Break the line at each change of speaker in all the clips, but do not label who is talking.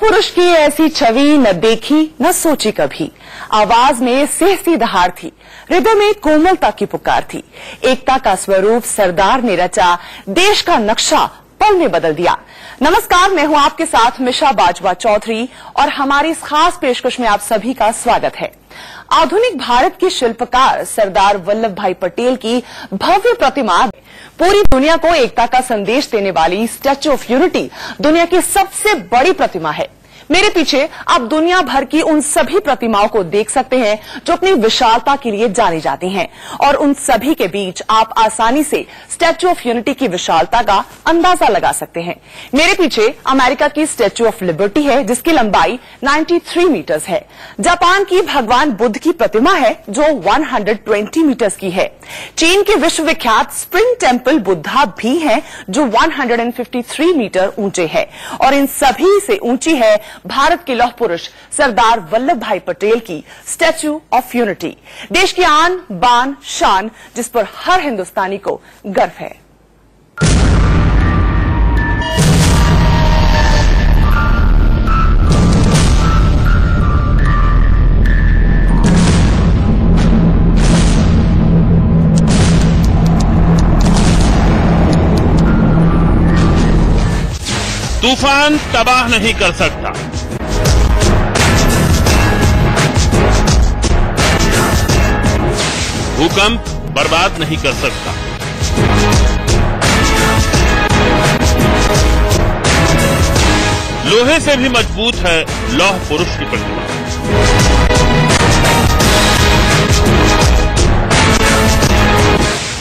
पुरुष की ऐसी छवि न देखी न सोची कभी। आवाज में सेहसी दहाड़ थी, हृदय में कोमलता की पुकार थी। एकता का स्वरूप सरदार ने रचा, देश का नक्शा पल में बदल दिया। नमस्कार, मैं हूं आपके साथ मिशा बाजवा चौधरी और हमारी इस खास पेशकश में आप सभी का स्वागत है। आधुनिक भारत के शिल्पकार सरदार वल्लभ भाई पटेल की भव्य प्रतिमा पूरी दुनिया को एकता का संदेश देने वाली स्टैच्यू ऑफ यूनिटी दुनिया की सबसे बड़ी प्रतिमा है। मेरे पीछे आप दुनिया भर की उन सभी प्रतिमाओं को देख सकते हैं जो अपनी विशालता के लिए जानी जाती हैं, और उन सभी के बीच आप आसानी से स्टैच्यू ऑफ यूनिटी की विशालता का अंदाजा लगा सकते हैं। मेरे पीछे अमेरिका की स्टैच्यू ऑफ लिबर्टी है जिसकी लंबाई 93 मीटर्स है। जापान की भगवान बुद्ध की प्रतिमा है जो 120 मीटर्स की है। चीन के विश्वविख्यात स्प्रिंग टेम्पल बुद्धा भी है जो 153 मीटर ऊंचे है, और इन सभी से ऊंची है भारत के लौह पुरुष सरदार वल्लभ भाई पटेल की स्टैच्यू ऑफ यूनिटी, देश की आन बान शान जिस पर हर हिंदुस्तानी को गर्व है।
तूफान तबाह नहीं कर सकता, भूकंप बर्बाद नहीं कर सकता, लोहे से भी मजबूत है लौह पुरुष की प्रतिमा।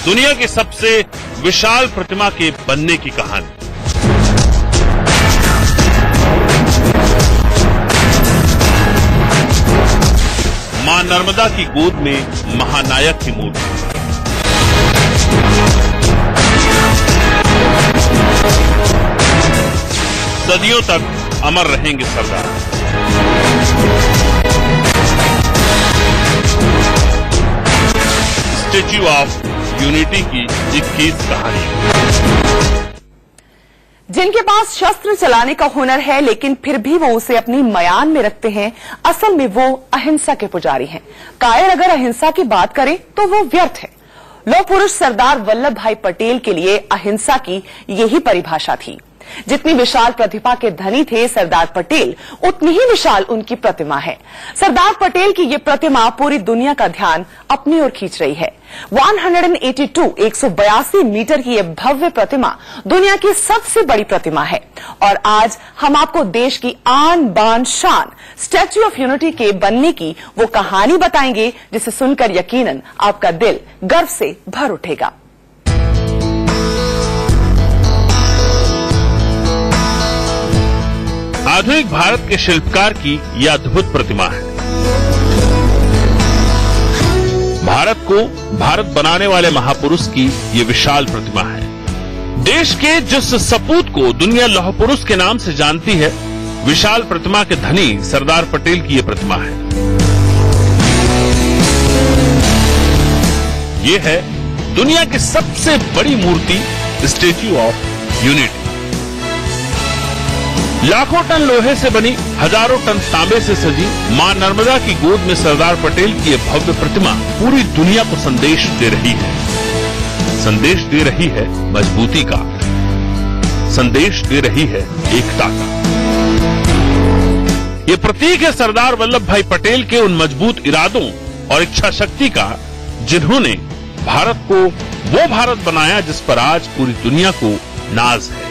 दुनिया की सबसे विशाल प्रतिमा के बनने की कहानी। मां नर्मदा की गोद में महानायक की मूर्ति। सदियों तक अमर रहेंगे सरदार। स्टैच्यू ऑफ यूनिटी की 21 कहानियां।
जिनके पास शस्त्र चलाने का हुनर है लेकिन फिर भी वो उसे अपनी मयान में रखते हैं, असल में वो अहिंसा के पुजारी हैं। कायर अगर अहिंसा की बात करे तो वो व्यर्थ है। लौह पुरुष सरदार वल्लभ भाई पटेल के लिए अहिंसा की यही परिभाषा थी। जितनी विशाल प्रतिभा के धनी थे सरदार पटेल, उतनी ही विशाल उनकी प्रतिमा है। सरदार पटेल की ये प्रतिमा पूरी दुनिया का ध्यान अपनी ओर खींच रही है। 182 मीटर की यह भव्य प्रतिमा दुनिया की सबसे बड़ी प्रतिमा है, और आज हम आपको देश की आन बान शान स्टैच्यू ऑफ यूनिटी के बनने की वो कहानी बताएंगे जिसे सुनकर यकीनन आपका दिल गर्व से भर उठेगा।
आधुनिक भारत के शिल्पकार की यह अद्भुत प्रतिमा है। भारत को भारत बनाने वाले महापुरुष की यह विशाल प्रतिमा है। देश के जिस सपूत को दुनिया लौह पुरुष के नाम से जानती है, विशाल प्रतिमा के धनी सरदार पटेल की यह प्रतिमा है। यह है दुनिया की सबसे बड़ी मूर्ति स्टैच्यू ऑफ यूनिटी। लाखों टन लोहे से बनी, हजारों टन तांबे से सजी मां नर्मदा की गोद में सरदार पटेल की यह भव्य प्रतिमा पूरी दुनिया को संदेश दे रही है। संदेश दे रही है मजबूती का, संदेश दे रही है एकता का। ये प्रतीक है सरदार वल्लभ भाई पटेल के उन मजबूत इरादों और इच्छा शक्ति का जिन्होंने भारत को वो भारत बनाया जिस पर आज पूरी दुनिया को नाज है।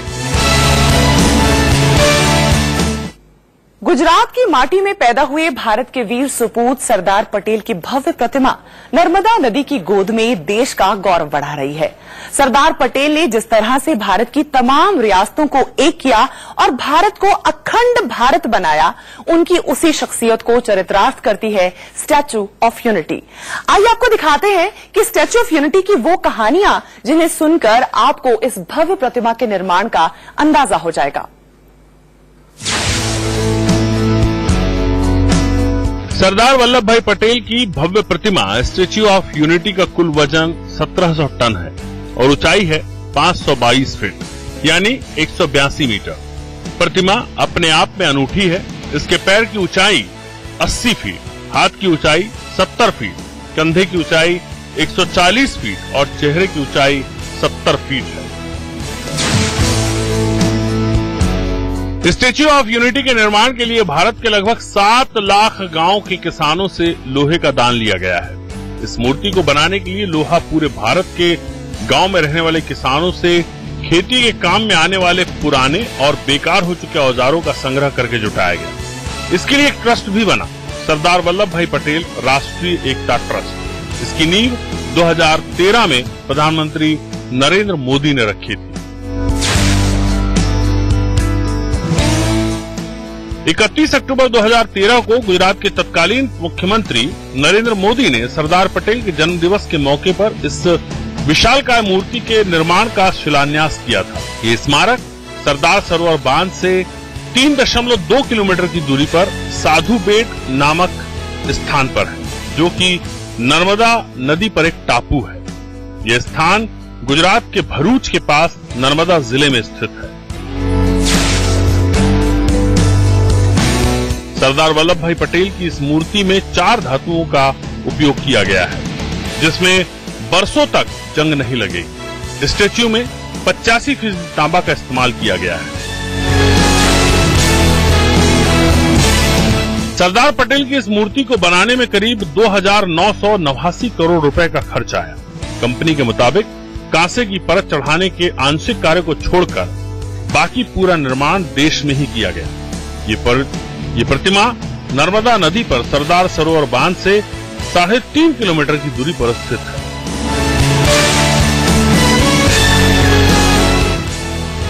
गुजरात की माटी में पैदा हुए भारत के वीर सुपूत सरदार पटेल की भव्य प्रतिमा नर्मदा नदी की गोद में देश का गौरव बढ़ा रही है। सरदार पटेल ने जिस तरह से भारत की तमाम रियासतों को एक किया और भारत को अखंड भारत बनाया, उनकी उसी शख्सियत को चरितार्थ करती है स्टैच्यू ऑफ यूनिटी। आइए आपको दिखाते हैं कि स्टैच्यू ऑफ यूनिटी की वो कहानियां जिन्हें सुनकर आपको इस भव्य प्रतिमा के निर्माण का अंदाजा हो जाएगा।
सरदार वल्लभ भाई पटेल की भव्य प्रतिमा स्टैच्यू ऑफ यूनिटी का कुल वजन 1700 टन है और ऊंचाई है 522 फीट यानी 182 मीटर। प्रतिमा अपने आप में अनूठी है। इसके पैर की ऊंचाई 80 फीट, हाथ की ऊंचाई 70 फीट, कंधे की ऊंचाई 140 फीट और चेहरे की ऊंचाई 70 फीट है। स्टैच्यू ऑफ यूनिटी के निर्माण के लिए भारत के लगभग 7 लाख गांव के किसानों से लोहे का दान लिया गया है। इस मूर्ति को बनाने के लिए लोहा पूरे भारत के गांव में रहने वाले किसानों से खेती के काम में आने वाले पुराने और बेकार हो चुके औजारों का संग्रह करके जुटाया गया। इसके लिए एक ट्रस्ट भी बना, सरदार वल्लभ भाई पटेल राष्ट्रीय एकता ट्रस्ट। इसकी नींव 2013 में प्रधानमंत्री नरेंद्र मोदी ने रखी थी। 31 अक्टूबर 2013 को गुजरात के तत्कालीन मुख्यमंत्री नरेंद्र मोदी ने सरदार पटेल के जन्म दिवस के मौके पर इस विशालकाय मूर्ति के निर्माण का शिलान्यास किया था। ये स्मारक सरदार सरोवर बांध से 3.2 किलोमीटर की दूरी पर साधु बेट नामक स्थान पर है, जो कि नर्मदा नदी पर एक टापू है। यह स्थान गुजरात के भरूच के पास नर्मदा जिले में स्थित है। सरदार वल्लभ भाई पटेल की इस मूर्ति में 4 धातुओं का उपयोग किया गया है, जिसमें बरसों तक जंग नहीं लगेगी। स्टैच्यू में 85% तांबा का इस्तेमाल किया गया है। सरदार पटेल की इस मूर्ति को बनाने में करीब 2,989 करोड़ रुपए का खर्च आया। कंपनी के मुताबिक कांसे की परत चढ़ाने के आंशिक कार्य को छोड़कर बाकी पूरा निर्माण देश में ही किया गया। ये प्रतिमा नर्मदा नदी पर सरदार सरोवर बांध से 3.5 किलोमीटर की दूरी पर स्थित है।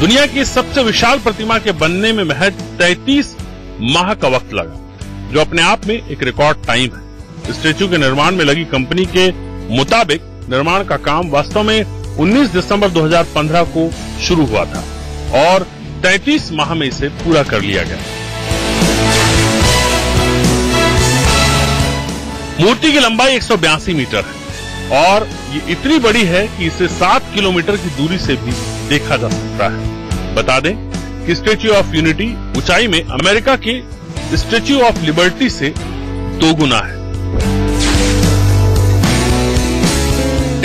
दुनिया की सबसे विशाल प्रतिमा के बनने में महज 33 माह का वक्त लगा, जो अपने आप में एक रिकॉर्ड टाइम है। स्टैच्यू के निर्माण में लगी कंपनी के मुताबिक निर्माण का काम वास्तव में 19 दिसंबर 2015 को शुरू हुआ था और 33 माह में इसे पूरा कर लिया गया। मूर्ति की लंबाई 182 मीटर है और ये इतनी बड़ी है कि इसे 7 किलोमीटर की दूरी से भी देखा जा सकता है। बता दें कि स्टैच्यू ऑफ यूनिटी ऊंचाई में अमेरिका के स्टैच्यू ऑफ लिबर्टी से 2 गुना है।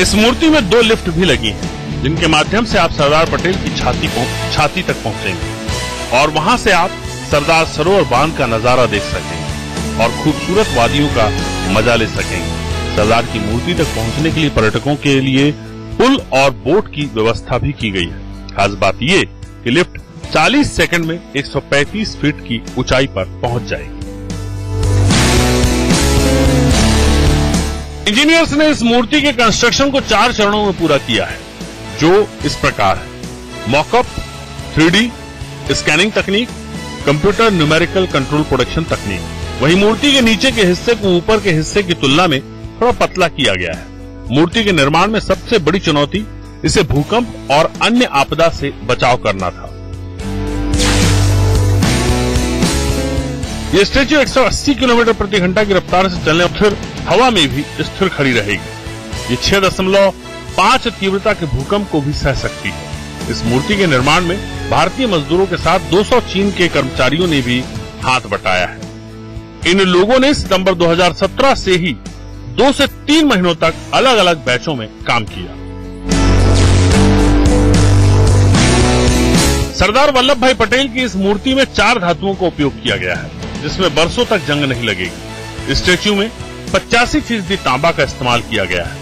इस मूर्ति में 2 लिफ्ट भी लगी हैं, जिनके माध्यम से आप सरदार पटेल की छाती तक पहुंचेंगे और वहां से आप सरदार सरोवर बांध का नजारा देख सकेंगे और खूबसूरत वादियों का मजा ले सकेंगे। सरदार की मूर्ति तक पहुंचने के लिए पर्यटकों के लिए पुल और बोट की व्यवस्था भी की गई है। खास बात ये कि लिफ्ट 40 सेकंड में 135 फीट की ऊंचाई पर पहुंच जाएगी। इंजीनियर्स ने इस मूर्ति के कंस्ट्रक्शन को 4 चरणों में पूरा किया है, जो इस प्रकार है: मॉकअप, 3D स्कैनिंग तकनीक, कंप्यूटर न्यूमेरिकल कंट्रोल प्रोडक्शन तकनीक। वहीं मूर्ति के नीचे के हिस्से को ऊपर के हिस्से की तुलना में थोड़ा पतला किया गया है। मूर्ति के निर्माण में सबसे बड़ी चुनौती इसे भूकंप और अन्य आपदा से बचाव करना था। ये स्टैच्यू 180 किलोमीटर प्रति घंटा की रफ्तार से चलने और फिर हवा में भी स्थिर खड़ी रहेगी। ये 6.5 तीव्रता के भूकंप को भी सह सकती है। इस मूर्ति के निर्माण में भारतीय मजदूरों के साथ 200 चीन के कर्मचारियों ने भी हाथ बटाया है। इन लोगों ने सितंबर 2017 से ही 2 से 3 महीनों तक अलग अलग बैचों में काम किया। सरदार वल्लभ भाई पटेल की इस मूर्ति में 4 धातुओं का उपयोग किया गया है, जिसमें बरसों तक जंग नहीं लगेगी। स्टैच्यू में 85% तांबा का इस्तेमाल किया गया है।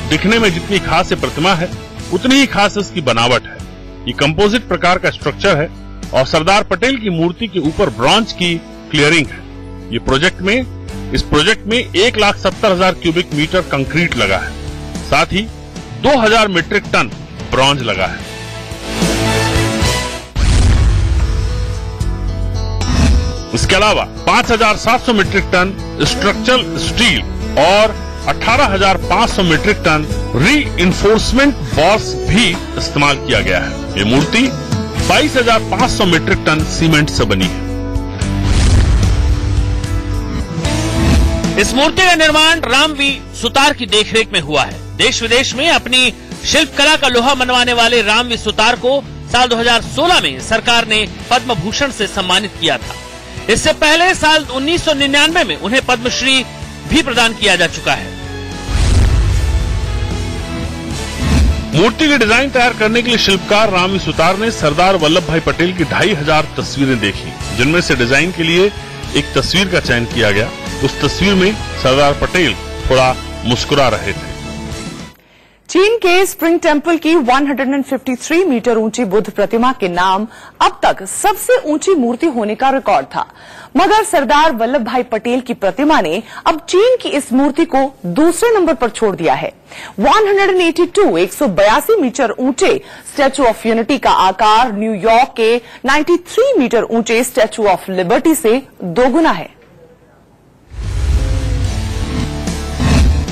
दिखने में जितनी खास ये प्रतिमा है, उतनी ही खास इसकी बनावट है। ये कंपोजिट प्रकार का स्ट्रक्चर है और सरदार पटेल की मूर्ति के ऊपर ब्रॉन्ज की क्लियरिंग है। इस प्रोजेक्ट में 1,70,000 क्यूबिक मीटर कंक्रीट लगा है, साथ ही 2000 मीट्रिक टन ब्रॉन्ज लगा है। इसके अलावा 5,700 मीट्रिक टन स्ट्रक्चरल स्टील और 18,500 मीट्रिक टन रीइंफोर्समेंट बॉर्स भी इस्तेमाल किया गया है। ये मूर्ति 22,500 मीट्रिक टन सीमेंट से बनी है।
इस मूर्ति का निर्माण राम वी सुतार की देखरेख में हुआ है। देश विदेश में अपनी शिल्पकला का लोहा मनवाने वाले रामवी सुतार को साल 2016 में सरकार ने पद्म भूषण से सम्मानित किया था। इससे पहले साल 1999 में उन्हें पद्मश्री भी प्रदान किया जा चुका है।
मूर्ति की डिजाइन तैयार करने के लिए शिल्पकार रामवी सुतार ने सरदार वल्लभ भाई पटेल की 2500 तस्वीरें देखी, जिनमें से डिजाइन के लिए एक तस्वीर का चयन किया गया। उस तस्वीर में सरदार पटेल थोड़ा मुस्कुरा रहे थे।
चीन के स्प्रिंग टेम्पल की 153 मीटर ऊंची बुद्ध प्रतिमा के नाम अब तक सबसे ऊंची मूर्ति होने का रिकॉर्ड था, मगर सरदार वल्लभ भाई पटेल की प्रतिमा ने अब चीन की इस मूर्ति को दूसरे नंबर पर छोड़ दिया है। 182 मीटर ऊंचे स्टैचू ऑफ यूनिटी का आकार न्यूयॉर्क के 93 मीटर ऊंचे स्टैचू ऑफ लिबर्टी से दोगुना है।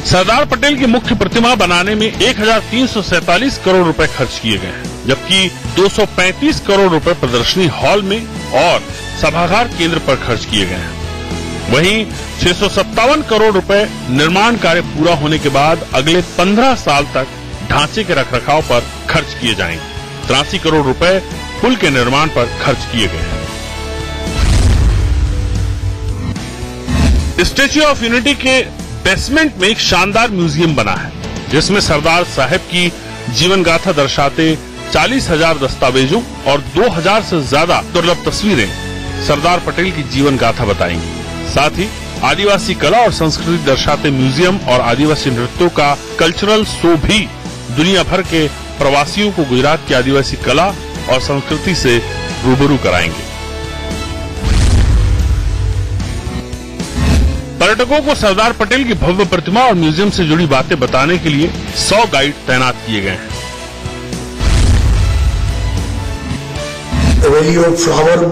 सरदार पटेल की मुख्य प्रतिमा बनाने में 1347 करोड़ रुपए खर्च किए गए हैं, जबकि 235 करोड़ रुपए प्रदर्शनी हॉल में और सभागार केंद्र पर खर्च किए गए हैं। वहीं 657 करोड़ रुपए निर्माण कार्य पूरा होने के बाद अगले 15 साल तक ढांचे के रखरखाव पर खर्च किए जाएंगे। 83 करोड़ रुपए पुल के निर्माण पर खर्च किए गए हैं। स्टैच्यू ऑफ यूनिटी के बेसमेंट में एक शानदार म्यूजियम बना है, जिसमें सरदार साहब की जीवन गाथा दर्शाते 40,000 दस्तावेजों और 2000 से ज्यादा दुर्लभ तस्वीरें सरदार पटेल की जीवन गाथा बताएंगी। साथ ही आदिवासी कला और संस्कृति दर्शाते म्यूजियम और आदिवासी नृत्यों का कल्चरल शो भी दुनिया भर के प्रवासियों को गुजरात की आदिवासी कला और संस्कृति से रूबरू कराएंगे। पर्यटकों को सरदार पटेल की भव्य प्रतिमा और म्यूजियम से जुड़ी बातें बताने के लिए 100 गाइड तैनात किए गए हैं।
वैली ऑफ फ्लावर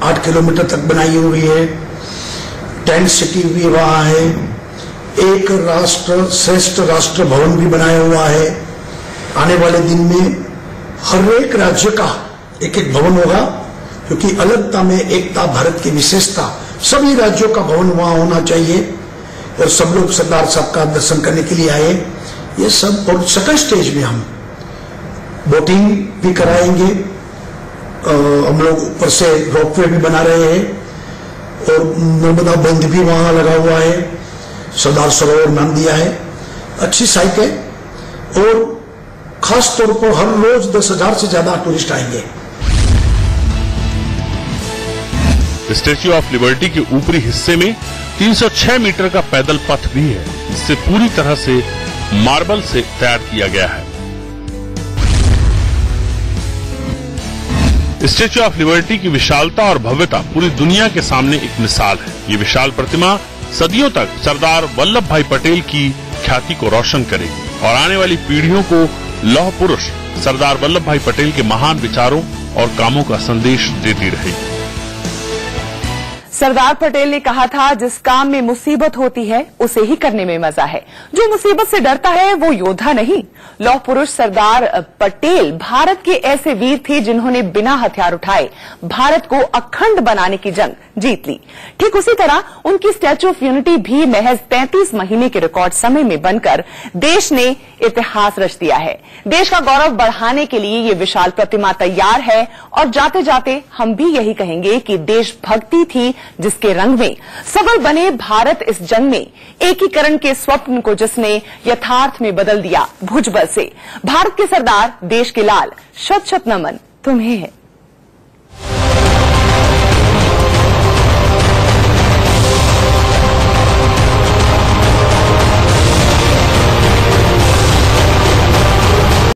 8 किलोमीटर तक बनाई हुई है। टेंट सिटी भी वहां है। एक राष्ट्र श्रेष्ठ राष्ट्र भवन भी बनाया हुआ है। आने वाले दिन में हर एक राज्य का एक एक भवन होगा, क्योंकि अलगता में एकता, भारत की विशेषता, सभी राज्यों का भवन वहां होना चाहिए। और सब लोग सरदार साहब का दर्शन करने के लिए आए। ये सब, और सेकंड स्टेज में हम बोटिंग भी कराएंगे। हम लोग ऊपर से रोपवे भी बना रहे हैं और नर्मदा बंध भी वहां लगा हुआ है। सरदार सरोवर नाम दिया है। अच्छी साइट है और खास तौर पर हर रोज 10,000 से ज्यादा टूरिस्ट आएंगे।
स्टैच्यू ऑफ लिबर्टी के ऊपरी हिस्से में 306 मीटर का पैदल पथ भी है, जिसे पूरी तरह से मार्बल से तैयार किया गया है। स्टैच्यू ऑफ लिबर्टी की विशालता और भव्यता पूरी दुनिया के सामने एक मिसाल है। ये विशाल प्रतिमा सदियों तक सरदार वल्लभ भाई पटेल की ख्याति को रोशन करेगी और आने वाली पीढ़ियों को लौह पुरुष सरदार वल्लभ भाई पटेल के महान विचारों और कामों का संदेश देती रहेगी।
सरदार पटेल ने कहा था, जिस काम में मुसीबत होती है उसे ही करने में मजा है। जो मुसीबत से डरता है वो योद्धा नहीं। लौह पुरुष सरदार पटेल भारत के ऐसे वीर थे जिन्होंने बिना हथियार उठाए भारत को अखंड बनाने की जंग जीत ली। ठीक उसी तरह उनकी स्टैच्यू ऑफ यूनिटी भी महज 33 महीने के रिकॉर्ड समय में बनकर देश ने इतिहास रच दिया है। देश का गौरव बढ़ाने के लिए ये विशाल प्रतिमा तैयार है और जाते जाते हम भी यही कहेंगे कि देशभक्ति थी जिसके रंग में सबल बने भारत इस जंग में एकीकरण के स्वप्न को जिसने यथार्थ में बदल दिया भुजबल से। भारत के सरदार, देश के लाल, शत शत नमन तुम्हें है।